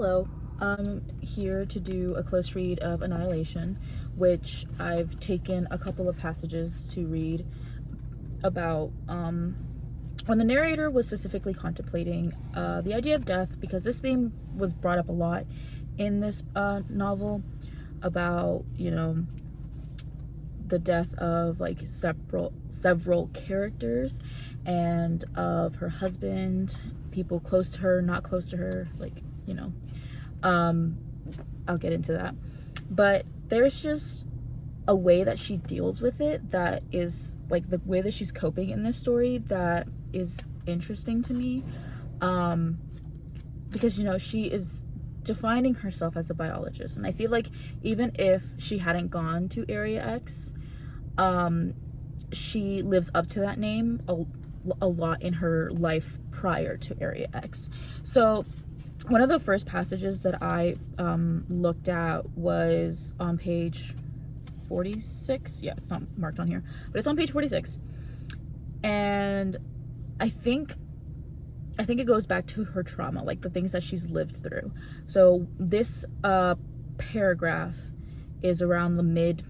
Hello, I'm here to do a close read of Annihilation, which I've taken a couple of passages to read about when the narrator was specifically contemplating the idea of death, because this theme was brought up a lot in this novel about, the death of like several characters and of her husband, people close to her, not close to her, um I'll get into that. But there's just a way that she deals with it that is like the way that she's coping in this story that is interesting to me, because she is defining herself as a biologist, and I feel like even if she hadn't gone to Area X, she lives up to that name a lot in her life prior to Area X. So one of the first passages that I looked at was on page 46. Yeah, it's not marked on here, but it's on page 46. And I think it goes back to her trauma, like the things that she's lived through. So this paragraph is around the mid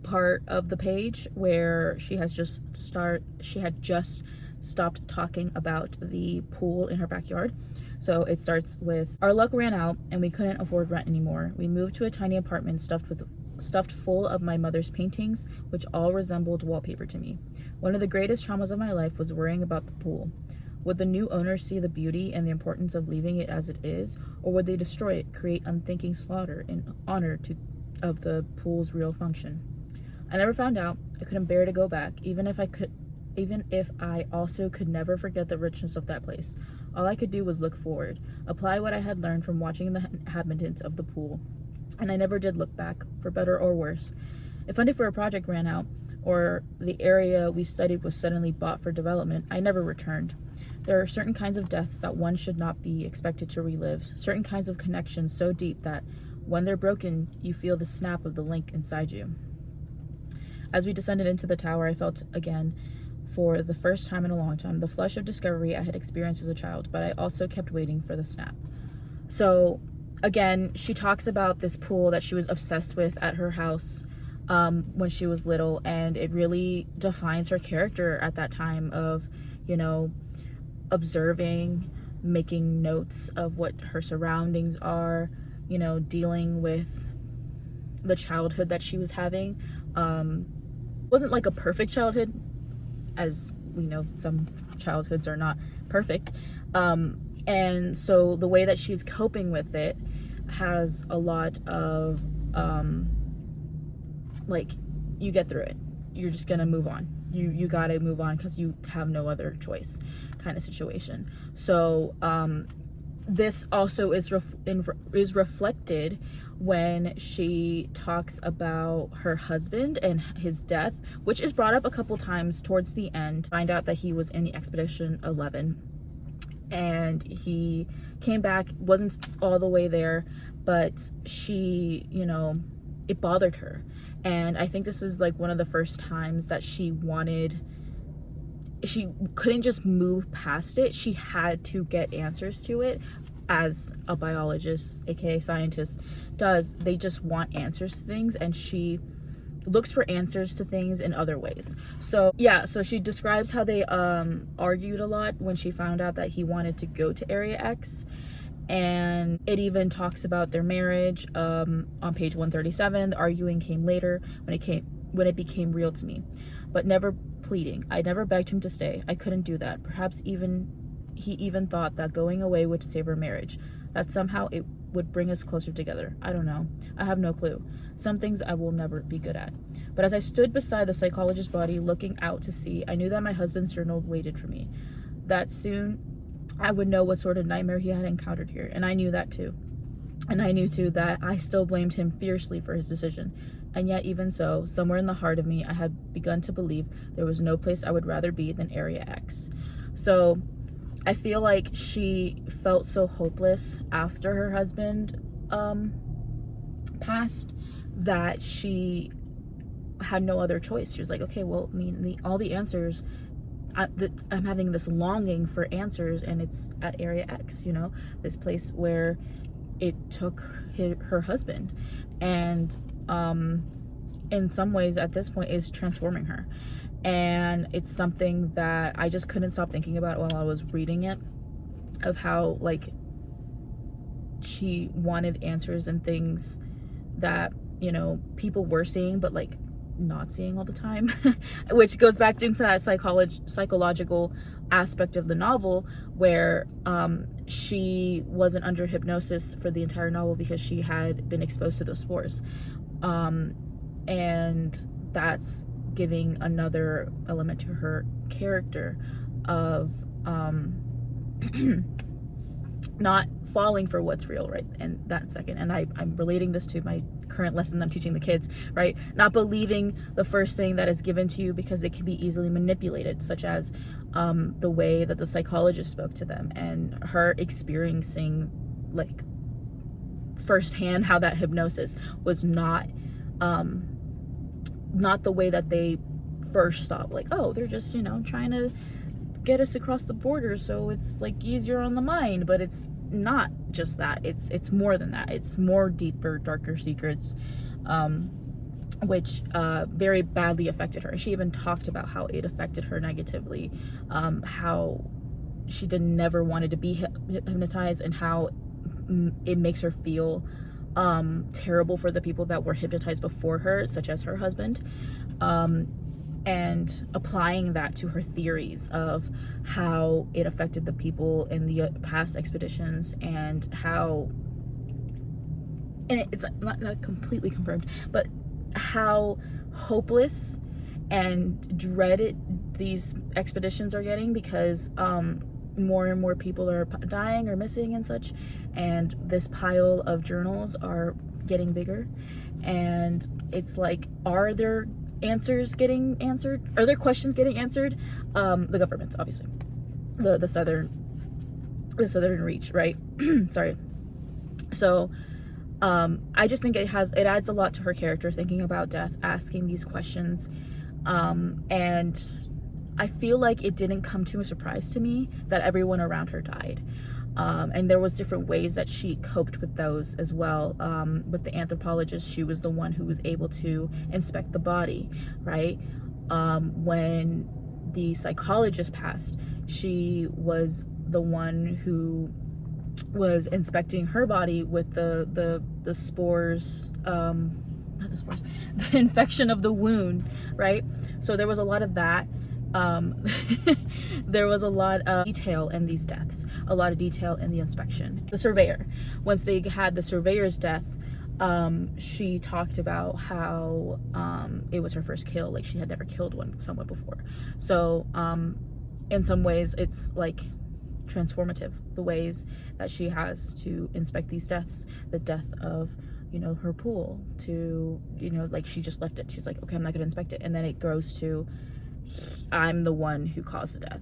part of the page where she had just stopped talking about the pool in her backyard. So it starts with, "Our luck ran out and we couldn't afford rent anymore. We moved to a tiny apartment stuffed full of my mother's paintings, which all resembled wallpaper to me. One of the greatest traumas of my life was worrying about the pool. Would the new owners see the beauty and the importance of leaving it as it is, or would they destroy it, create unthinking slaughter in honor of the pool's real function? I never found out. I couldn't bear to go back, even if I also could never forget the richness of that place. All I could do was look forward, apply what I had learned from watching the inhabitants of the pool. And I never did look back, for better or worse. If funding for a project ran out, or the area we studied was suddenly bought for development, I never returned. There are certain kinds of deaths that one should not be expected to relive, certain kinds of connections so deep that, when they're broken, you feel the snap of the link inside you. As we descended into the tower, I felt again, for the first time in a long time, the flush of discovery I had experienced as a child, but I also kept waiting for the snap." So again, she talks about this pool that she was obsessed with at her house when she was little, and it really defines her character at that time of, observing, making notes of what her surroundings are, dealing with the childhood that she was having. Wasn't like a perfect childhood, as we know some childhoods are not perfect, and so the way that she's coping with it has a lot of like, you get through it, you're just gonna move on, you gotta move on because you have no other choice kind of situation. So this also is reflected when she talks about her husband and his death, which is brought up a couple times towards the end. Find out that he was in the Expedition 11 and he came back, wasn't all the way there, but she, it bothered her. And I think this was like one of the first times that she couldn't just move past it. She had to get answers to it, as a biologist, aka scientist, does. They just want answers to things, and she looks for answers to things in other ways. So yeah, so she describes how they argued a lot when she found out that he wanted to go to Area X, and it even talks about their marriage on page 137. The arguing came later, when it became real to me, but never pleading. I never begged him to stay. I couldn't do that. Perhaps he even thought that going away would save our marriage, that somehow it would bring us closer together. I don't know. I have no clue. Some things I will never be good at. But as I stood beside the psychologist's body looking out to sea, I knew that my husband's journal waited for me, that soon I would know what sort of nightmare he had encountered here, and I knew that too. And I knew too that I still blamed him fiercely for his decision. And yet, even so, somewhere in the heart of me, I had begun to believe there was no place I would rather be than Area X. So I feel like she felt so hopeless after her husband passed that she had no other choice. She was like, okay, well, I mean, all the answers, I'm having this longing for answers, and it's at Area X, this place where it took her husband, and in some ways at this point is transforming her. And it's something that I just couldn't stop thinking about while I was reading it, of how like she wanted answers and things that, you know, people were seeing but like not seeing all the time, which goes back into that psychological aspect of the novel, where she wasn't under hypnosis for the entire novel because she had been exposed to those spores, and that's giving another element to her character of not falling for what's real right in that second. And I'm relating this to my current lesson I'm teaching the kids, right? Not believing the first thing that is given to you because it can be easily manipulated, such as the way that the psychologist spoke to them, and her experiencing like firsthand how that hypnosis was not the way that they first thought. Like, oh, they're just, you know, trying to get us across the border so it's like easier on the mind. But it's not just that. It's more than that. It's more deeper, darker secrets, which very badly affected her. She even talked about how it affected her negatively, how she never wanted to be hypnotized, and how it makes her feel terrible for the people that were hypnotized before her, such as her husband, and applying that to her theories of how it affected the people in the past expeditions, and how, and it's not completely confirmed, but how hopeless and dreaded these expeditions are getting, because more and more people are dying or missing and such, and this pile of journals are getting bigger. And it's like, are there answers getting answered? Are there questions getting answered? The government's, obviously, the southern reach, right? Sorry. So I just think it adds a lot to her character, thinking about death, asking these questions, and I feel like it didn't come to a surprise to me that everyone around her died. And there was different ways that she coped with those as well. With the anthropologist, she was the one who was able to inspect the body, right? When the psychologist passed, she was the one who was inspecting her body with the spores, not the spores, the infection of the wound, right? So there was a lot of that. There was a lot of detail in these deaths, a lot of detail in the inspection. The surveyor, once they had the surveyor's death, she talked about how it was her first kill, like she had never killed someone before. So in some ways it's like transformative, the ways that she has to inspect these deaths, the death of, you know, her pool, to, you know, like she just left it, she's like, okay, I'm not gonna inspect it, and then it goes to, I'm the one who caused the death,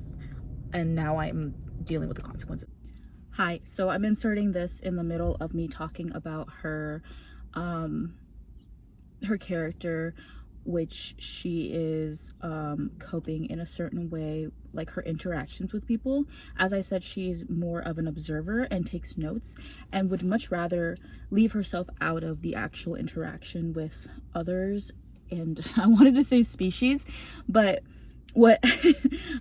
and now I'm dealing with the consequences. Hi, so I'm inserting this in the middle of me talking about her her character, which she is coping in a certain way, like her interactions with people. As I said, she's more of an observer and takes notes, and would much rather leave herself out of the actual interaction with others. And I wanted to say species, but what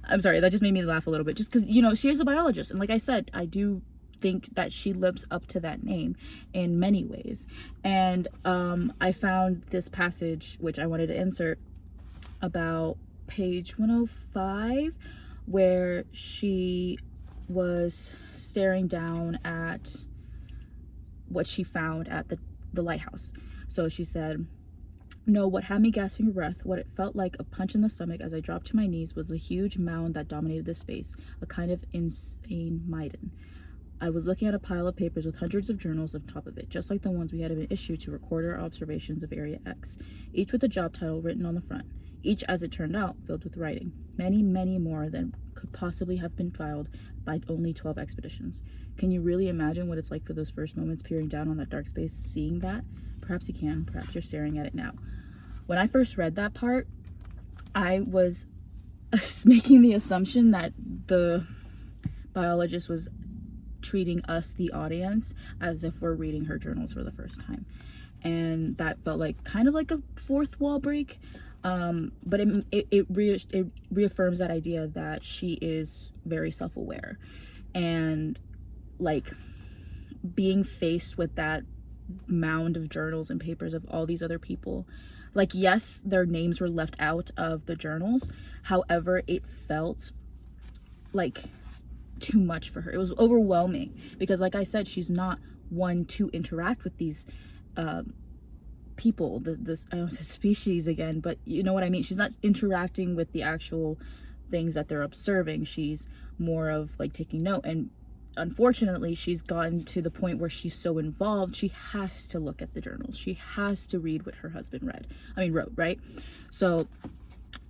I'm sorry, that just made me laugh a little bit, just because, you know, she is a biologist, and like I said, I do think that she lives up to that name in many ways. And I found this passage, which I wanted to insert, about page 105, where she was staring down at what she found at the lighthouse. So she said, "No, what had me gasping for breath, what it felt like a punch in the stomach as I dropped to my knees, was a huge mound that dominated the space, a kind of insane Maiden. I was looking at a pile of papers with hundreds of journals on top of it, just like the ones we had been issued to record our observations of Area X, each with a job title written on the front, each, as it turned out, filled with writing. Many, many more than could possibly have been filed by only 12 expeditions. Can you really imagine what it's like for those first moments peering down on that dark space, seeing that? Perhaps you can, perhaps you're staring at it now." When I first read that part, I was making the assumption that the biologist was treating us, the audience, as if we're reading her journals for the first time. And that felt like kind of like a fourth wall break. But it reaffirms that idea that she is very self-aware, and like being faced with that mound of journals and papers of all these other people, like, yes, their names were left out of the journals, however, it felt like too much for her. It was overwhelming because, like I said, she's not one to interact with these people, this I don't say species again, but you know what I mean. She's not interacting with the actual things that they're observing. She's more of like taking note, and unfortunately she's gotten to the point where she's so involved she has to look at the journals, she has to read what her husband wrote, right? So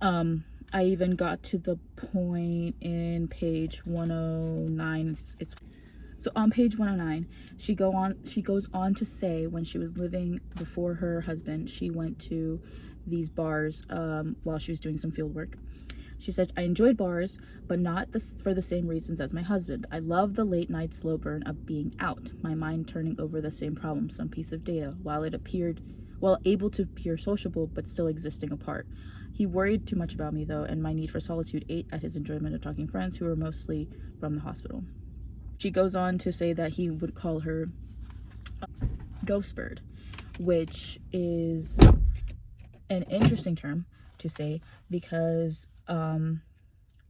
I even got to the point in page 109. It's so on page 109, she goes on to say, when she was living before her husband, she went to these bars while she was doing some field work. She said, I enjoyed bars, but not for the same reasons as my husband. I love the late night slow burn of being out, my mind turning over the same problem, some piece of data, while able to appear sociable, but still existing apart. He worried too much about me, though, and my need for solitude ate at his enjoyment of talking friends who were mostly from the hospital. She goes on to say that he would call her ghost bird, which is an interesting term to say because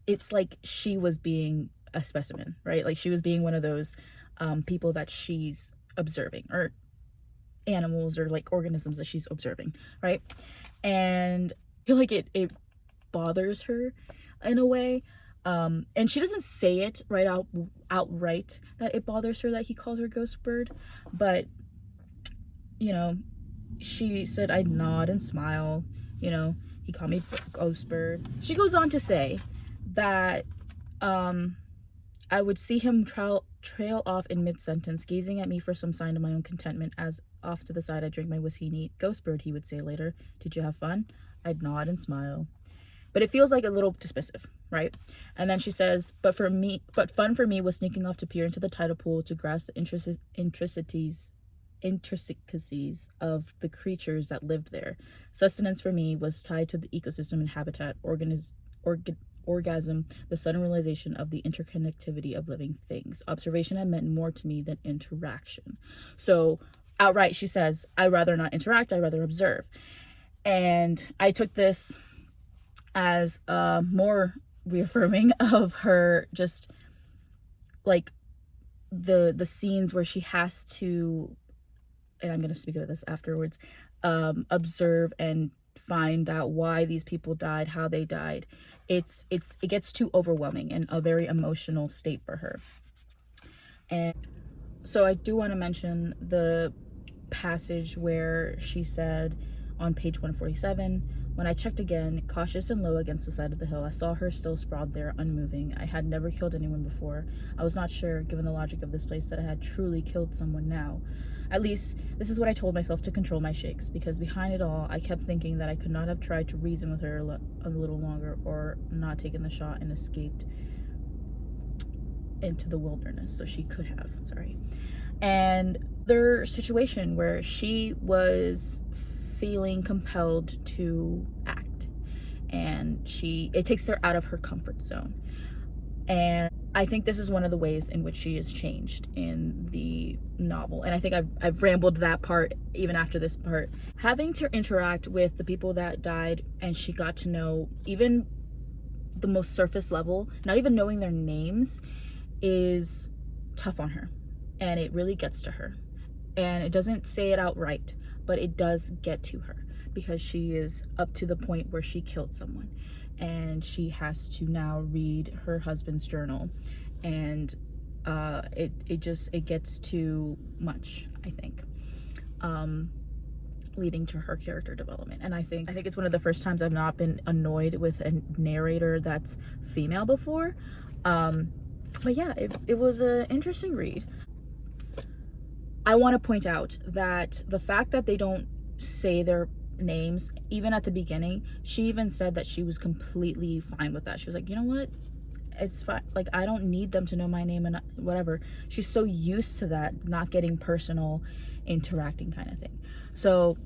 it's like she was being a specimen, right? Like she was being one of those people that she's observing, or animals or like organisms that she's observing, right? And I feel like it bothers her in a way. And she doesn't say it outright that it bothers her that he calls her ghost bird, but you know, she said I'd nod and smile, you know, he called me ghost bird. She goes on to say that I would see him trail off in mid-sentence, gazing at me for some sign of my own contentment, as off to the side I drink my whiskey neat. Ghost bird, he would say later. Did you have fun? I'd nod and smile. But it feels like a little dismissive, right? And then she says, but fun for me was sneaking off to peer into the tidal pool to grasp the intricacies of the creatures that lived there. Sustenance for me was tied to the ecosystem and habitat, orgasm, the sudden realization of the interconnectivity of living things. Observation had meant more to me than interaction. So outright she says, I'd rather not interact, I'd rather observe. And I took this as more reaffirming of her, just like the scenes where she has to, and I'm going to speak about this afterwards, observe and find out why these people died, how they died. It gets too overwhelming and a very emotional state for her. And so I do want to mention the passage where she said on page 147, when I checked again, cautious and low against the side of the hill, I saw her still sprawled there, unmoving. I had never killed anyone before. I was not sure, given the logic of this place, that I had truly killed someone now. At least, this is what I told myself to control my shakes, because behind it all, I kept thinking that I could not have tried to reason with her a little longer, or not taken the shot and escaped into the wilderness. So she could have, And their situation where she was feeling compelled to act, and it takes her out of her comfort zone. And I think this is one of the ways in which she is changed in the novel. And I think I've rambled that part even after this part. Having to interact with the people that died, and she got to know even the most surface level, not even knowing their names, is tough on her. And it really gets to her. And it doesn't say it outright, but it does get to her, because she is up to the point where she killed someone, and she has to now read her husband's journal, and it gets too much, I think, leading to her character development. And I think it's one of the first times I've not been annoyed with a narrator that's female before. But yeah, it was an interesting read. I want to point out that the fact that they don't say their names, even at the beginning, she even said that she was completely fine with that. She was like, you know what? it's fine. Like, I don't need them to know my name and whatever. She's so used to that, not getting personal, interacting kind of thing. So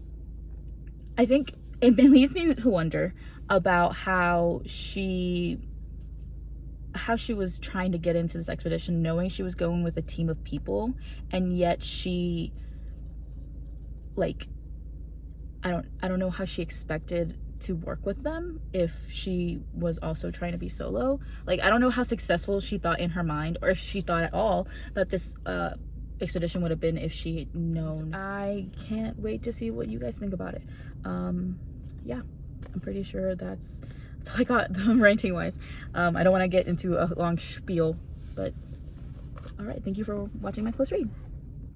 I think it leads me to wonder about how she was trying to get into this expedition knowing she was going with a team of people, and yet she, like, I don't know how she expected to work with them if she was also trying to be solo. Like, I don't know how successful she thought in her mind, or if she thought at all that this expedition would have been if she had known. I can't wait to see what you guys think about it. Yeah, I'm pretty sure that's all I got ranting wise. I don't want to get into a long spiel, but all right, thank you for watching my close read.